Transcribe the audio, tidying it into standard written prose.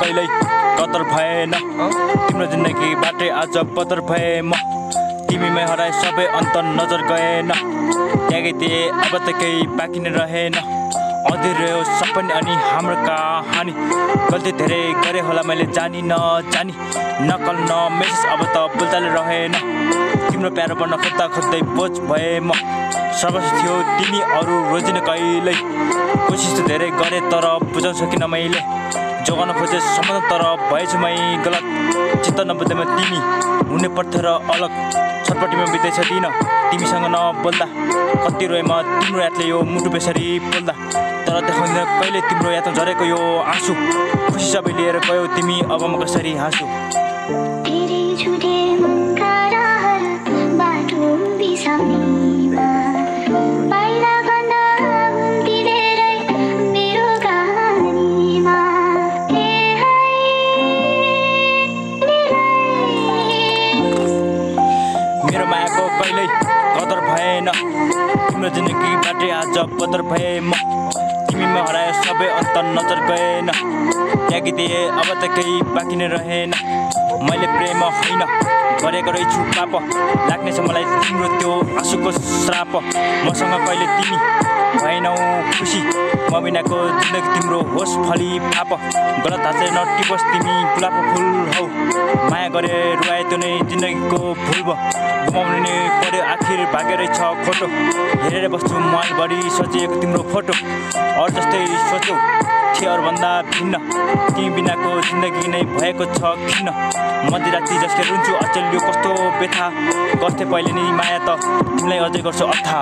कहिल्यै कदर भएन तिम्रो जिन्दगीबाटै आज बदर भए म तिमीमै हराए सबै अन्त नजर गएन त्यागै दिए अब त केही बाँकी नै रहेन अँध्यारो सपना अनि हाम्रो कहानी गल्ती धेरै गरे होला मैले जानी नजानी नकल न मेसेज अब त बोलचालै रहेन तिम्रो प्यारो बन्न खोज्दा खोज्दै बोझ भए म सर्वश्रेष्ठ थियो तिमी अरू रोजिन कहिल्यै कोसिस त धेरै गरेँ तर बुझाउन सकिनँ मैले जोगाउन खोजे सम्बन्ध तर भएछु मै गलत चित्त नबुझ्दैमा तिमी हुने पर्थ्यो र अलग छटपट्टिमा बित्दैछ दिन तिमीसँग नबोल्दा कति रोए म तिम्रो यादले यो मुटु बेसरी बोल्दा तर देखाउँदैन कहिले तिम्रो यादमा झरेको यो आँसु खुसी सबै लिएर गयौ तिमी अब म कसरी हाँसु मेरो मायाको कहिल्यै कदर भएन तिम्रो जिन्दगीबाटै आज बदर भए म तिमीमा हरायो सबै अन्त नजर गएन त्यागी दिए अब त केही बाँकी नै रहेन मैले प्रेम होइन गरेको रहेछु पाप लाग्नेछ मलाई तिम्रो त्यो आँसुको श्राप मसँग कहिले तिमी भएनौ खुसी म बिनाको जिन्दगी तिम्रो होस् फली पाप गलत हातले नटिपोस् तिमी गुलाबको फुल हौ माया गरे रुवाए त्यो नै जिन्दगीको भुल भयो गुमाउनु पर्यो आखिर भागेरै छ खोटो हेरेर बस्छु मोबाइलभरि सजिएको तिम्रो फोटो अरू जस्तै सोच्यौ थिए अरूभन्दा भिन्न तिमी बिनाको जिन्दगी नै भएको छ खिन्न मध्यराति जसले रुन्छु अचेल यो कस्तो व्यथा गर्थे पहिले नि माया त तिमीलाई अझै गर्छु अथा